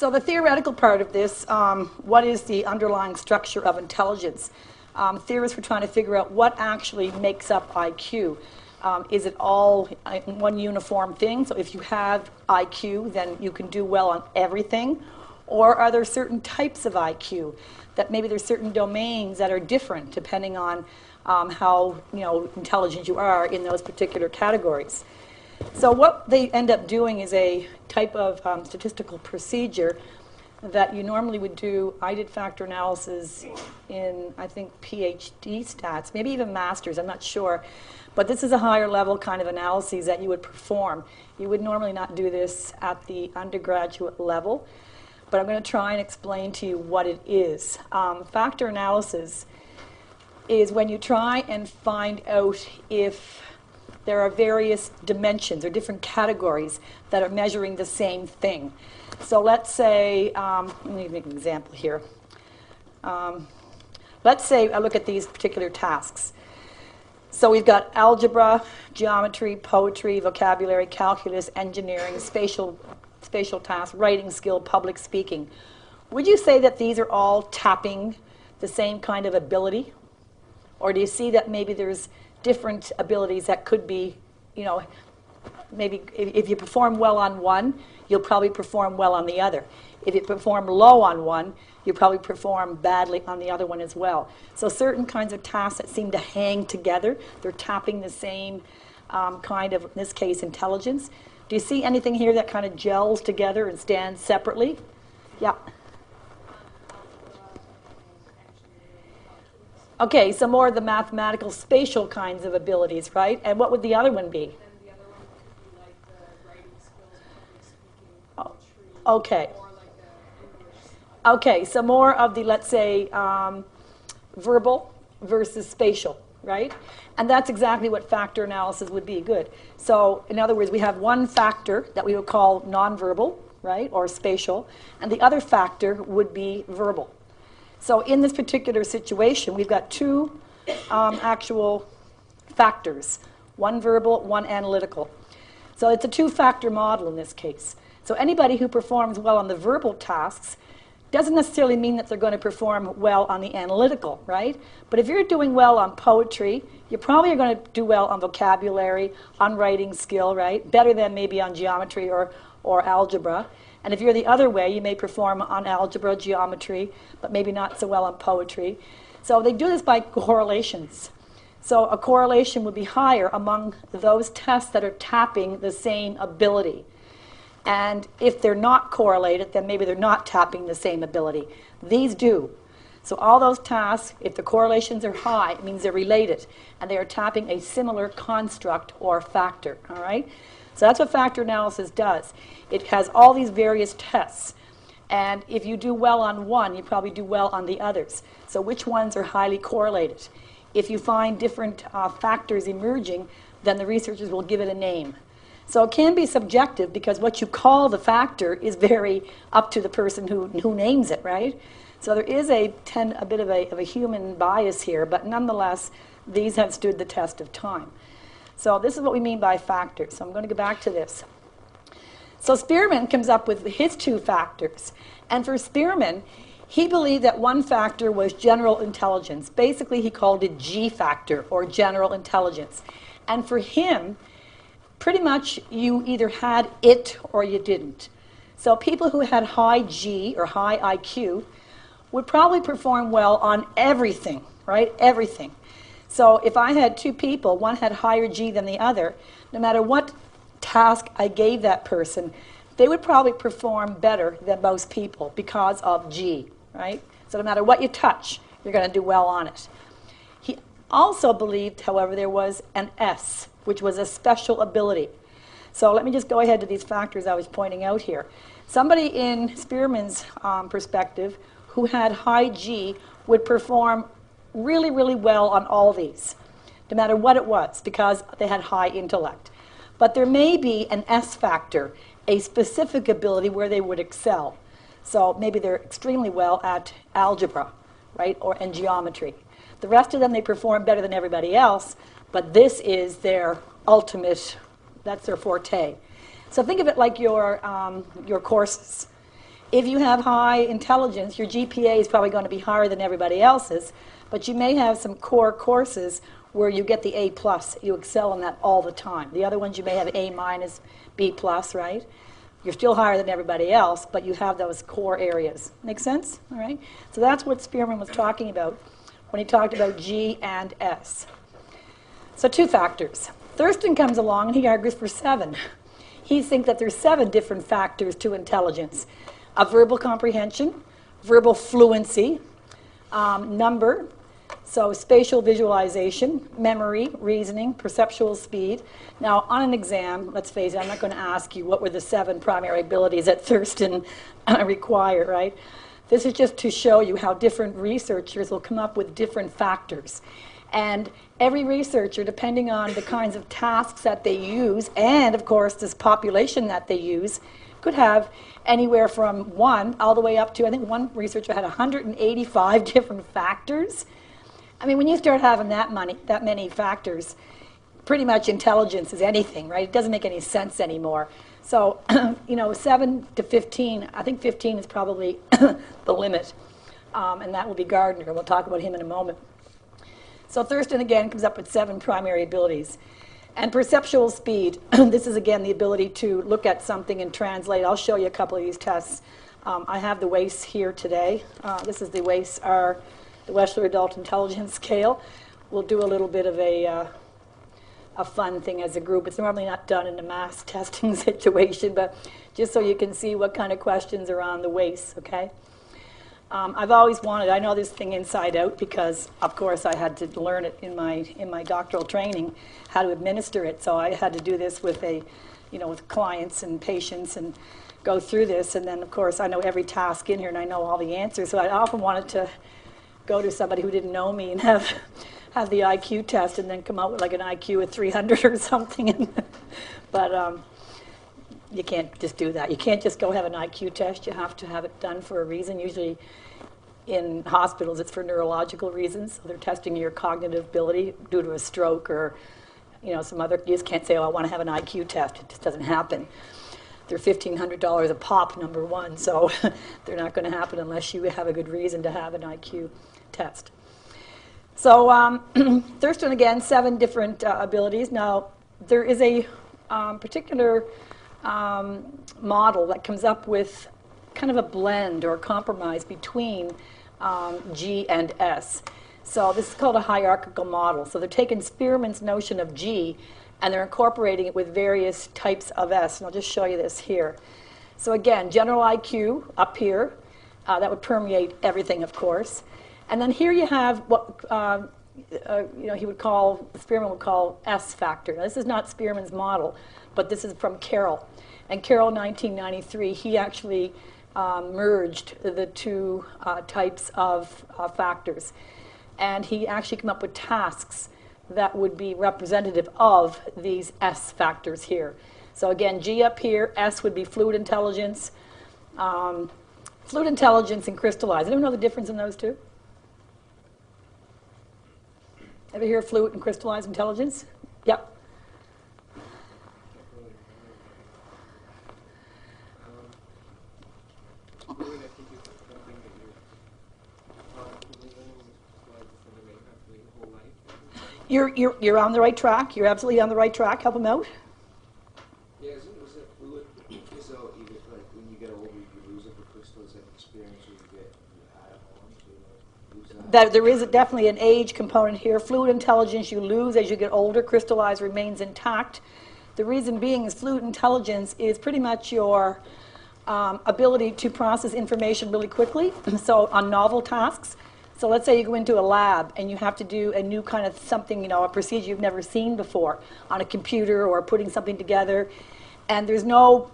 So the theoretical part of this, what is the underlying structure of intelligence? Theorists were trying to figure out what actually makes up IQ. Is it all one uniform thing? So if you have IQ, then you can do well on everything? Or are there certain types of IQ that maybe there's certain domains that are different depending on how intelligent you are in those particular categories? So what they end up doing is a type of statistical procedure that you normally would do. I did factor analysis in, I think, PhD stats, maybe even master's, I'm not sure. But this is a higher level kind of analysis that you would perform. You would normally not do this at the undergraduate level, but I'm going to try and explain to you what it is. Factor analysis is when you try and find out if there are various dimensions or different categories that are measuring the same thing. So let's say, let me make an example here. Let's say I look at these particular tasks. So we've got algebra, geometry, poetry, vocabulary, calculus, engineering, spatial tasks, writing skill, public speaking. Would you say that these are all tapping the same kind of ability? Or do you see that maybe there's different abilities that could be, maybe if you perform well on one, you'll probably perform well on the other. If you perform low on one, you probably perform badly on the other one as well. So certain kinds of tasks that seem to hang together, they're tapping the same kind of, in this case, intelligence. Do you see anything here that kind of gels together and stands separately? Yeah. Okay, so more of the mathematical, spatial kinds of abilities, right? And what would the other one be? And the other one could be like the writing skills, public speaking, poetry, okay. or like the English. Okay, so more of the, let's say, verbal versus spatial, right? And that's exactly what factor analysis would be. Good. So in other words, we have one factor that we would call nonverbal, right, or spatial, and the other factor would be verbal. So in this particular situation, we've got two actual factors, one verbal, one analytical. So it's a two-factor model in this case. So anybody who performs well on the verbal tasks doesn't necessarily mean that they're going to perform well on the analytical, right? But if you're doing well on poetry, you probably are going to do well on vocabulary, on writing skill, right? Better than maybe on geometry or algebra. And if you're the other way, you may perform on algebra, geometry, but maybe not so well on poetry. So they do this by correlations. So a correlation would be higher among those tests that are tapping the same ability. And if they're not correlated, then maybe they're not tapping the same ability. These do. So all those tasks, if the correlations are high, it means they're related, and they are tapping a similar construct or factor, all right? So that's what factor analysis does. It has all these various tests. And if you do well on one, you probably do well on the others. So which ones are highly correlated? If you find different factors emerging, then the researchers will give it a name. So it can be subjective because what you call the factor is very up to the person who names it, right? So there is a bit of a human bias here, but nonetheless, these have stood the test of time. So this is what we mean by factors. So I'm going to go back to this. So Spearman comes up with his two factors. And for Spearman, he believed that one factor was general intelligence. Basically, he called it G factor, or general intelligence. And for him, pretty much you either had it or you didn't. So people who had high G or high IQ would probably perform well on everything, right? Everything. So if I had two people, one had higher G than the other, no matter what task I gave that person, they would probably perform better than most people because of G, right? So no matter what you touch, you're going to do well on it. He also believed, however, there was an S, which was a special ability. So let me just go ahead to these factors I was pointing out here. Somebody in Spearman's perspective who had high G would perform really, really well on all these, no matter what it was, because they had high intellect. But there may be an S factor, a specific ability where they would excel. So maybe they're extremely well at algebra, right, and geometry. The rest of them, they perform better than everybody else, but this is their ultimate, that's their forte. So think of it like your courses. If you have high intelligence, your GPA is probably going to be higher than everybody else's, but you may have some core courses where you get the A plus. You excel in that all the time. The other ones you may have A minus, B plus, right? You're still higher than everybody else, but you have those core areas. Make sense? All right? So that's what Spearman was talking about when he talked about G and S. So 2 factors. Thurston comes along and he argues for 7. He thinks that there's 7 different factors to intelligence. A verbal comprehension, verbal fluency, number, so spatial visualization, memory, reasoning, perceptual speed. Now, on an exam, let's face it, I'm not going to ask you what were the 7 primary abilities that Thurston required, right? This is just to show you how different researchers will come up with different factors. And every researcher, depending on the kinds of tasks that they use, and of course this population that they use, could have anywhere from 1 all the way up to, I think one researcher had 185 different factors. I mean, when you start having that many factors, pretty much intelligence is anything, right? It doesn't make any sense anymore. So, 7 to 15, I think 15 is probably the limit. And that will be Gardner, and we'll talk about him in a moment. So Thurston, again, comes up with 7 primary abilities. And perceptual speed, this is, again, the ability to look at something and translate. I'll show you a couple of these tests. I have the WAIS here today. This is the WAIS-R, the Wechsler Adult Intelligence Scale. We'll do a little bit of a fun thing as a group. It's normally not done in a mass testing situation, but just so you can see what kind of questions are on the WAIS, okay? I've always wanted, I know this thing inside out because, of course, I had to learn it in my doctoral training, how to administer it. So I had to do this with with clients and patients and go through this. And then, of course, I know every task in here and I know all the answers. So I often wanted to go to somebody who didn't know me and have the IQ test and then come out with like an IQ of 300 or something. But you can't just do that. You can't just go have an IQ test. You have to have it done for a reason. Usually in hospitals it's for neurological reasons. So they're testing your cognitive ability due to a stroke or some other. You just can't say, oh, I want to have an IQ test. It just doesn't happen. They're $1,500 a pop, number one, so they're not going to happen unless you have a good reason to have an IQ test. So Thurston, again, 7 different abilities. Now, there is a particular model that comes up with kind of a blend or a compromise between G and S. So this is called a hierarchical model. So they're taking Spearman's notion of G and they're incorporating it with various types of S. And I'll just show you this here. So again, general IQ up here. That would permeate everything, of course. And then here you have what Spearman would call S factor. Now, this is not Spearman's model, but this is from Carroll. And Carroll, 1993, he actually merged the 2 types of factors. And he actually came up with tasks that would be representative of these S factors here. So again, G up here, S would be fluid intelligence. Fluid intelligence and crystallized. Anyone know the difference in those 2? Ever hear of fluid and crystallized intelligence? Yep. You're on the right track. You're absolutely on the right track. Help them out. Yeah, is it fluid? So you get, like, when you get older, you lose it for crystals and experience, or you add on to lose that? There is definitely an age component here. Fluid intelligence you lose as you get older. Crystallized remains intact. The reason being is fluid intelligence is pretty much your ability to process information really quickly. So on novel tasks. So let's say you go into a lab and you have to do a new kind of something, a procedure you've never seen before on a computer or putting something together. And there's no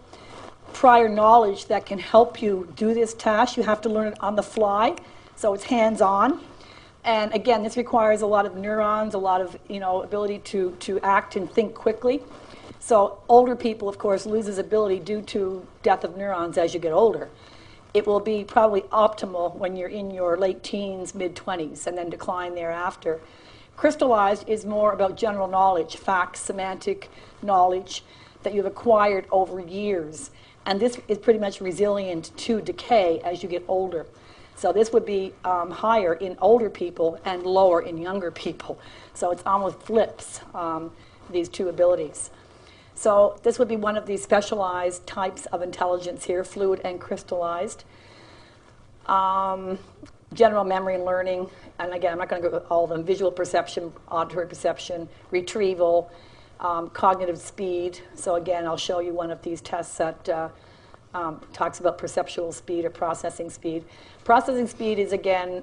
prior knowledge that can help you do this task. You have to learn it on the fly. So it's hands-on. And again, this requires a lot of neurons, a lot of ability to act and think quickly. So older people, of course, lose this ability due to death of neurons as you get older. It will be probably optimal when you're in your late teens, mid-20s, and then decline thereafter. Crystallized is more about general knowledge, facts, semantic knowledge that you've acquired over years. And this is pretty much resilient to decay as you get older. So this would be higher in older people and lower in younger people. So it's almost flips these two abilities. So this would be one of these specialized types of intelligence here, fluid and crystallized. General memory and learning, and again, I'm not going to go over all of them, visual perception, auditory perception, retrieval, cognitive speed. So again, I'll show you one of these tests that talks about perceptual speed or processing speed. Processing speed is, again,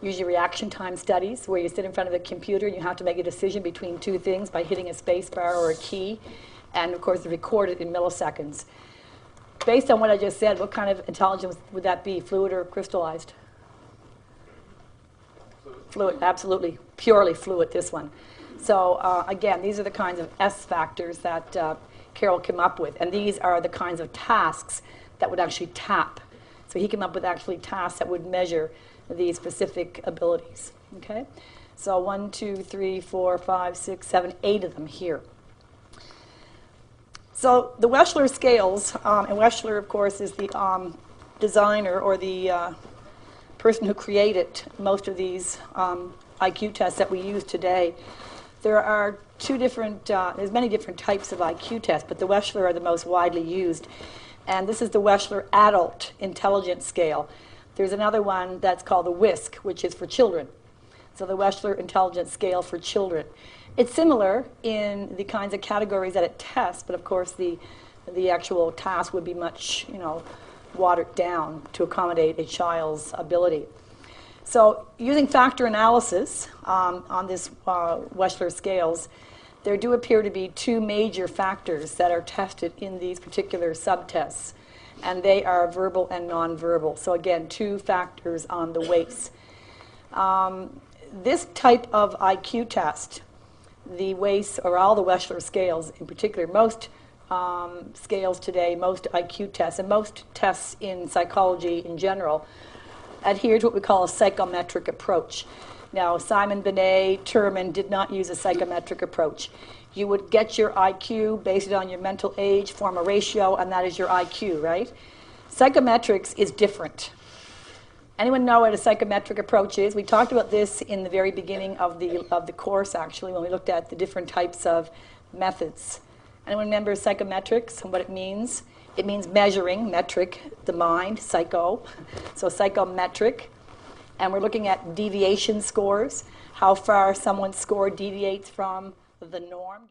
usually reaction time studies, where you sit in front of a computer and you have to make a decision between two things by hitting a space bar or a key, and of course record it in milliseconds. Based on what I just said, what kind of intelligence would that be, fluid or crystallized? Fluid, absolutely. Purely fluid, this one. So again, these are the kinds of S factors that Carroll came up with, and these are the kinds of tasks that would actually tap. So he came up with actually tasks that would measure these specific abilities. Okay? So 1, 2, 3, 4, 5, 6, 7, 8 of them here. So the Wechsler scales, and Wechsler, of course, is the designer or the person who created most of these IQ tests that we use today. There are there's many different types of IQ tests, but the Wechsler are the most widely used. And this is the Wechsler Adult Intelligence Scale. There's another one that's called the WISC, which is for children. So the Wechsler Intelligence Scale for children. It's similar in the kinds of categories that it tests, but of course the actual task would be much, watered down to accommodate a child's ability. So using factor analysis on this Wechsler scales, there do appear to be two major factors that are tested in these particular subtests, and they are verbal and nonverbal. So again, two factors on the weights. This type of IQ test, the WAIS, or all the Wechsler scales in particular, most scales today, most IQ tests, and most tests in psychology in general, adhere to what we call a psychometric approach. Now, Simon Binet, Terman did not use a psychometric approach. You would get your IQ based on your mental age, form a ratio, and that is your IQ, right? Psychometrics is different. Anyone know what a psychometric approach is? We talked about this in the very beginning of the course, actually, when we looked at the different types of methods. Anyone remember psychometrics and what it means? It means measuring, metric, the mind, psycho. So psychometric. And we're looking at deviation scores, how far someone's score deviates from the norm.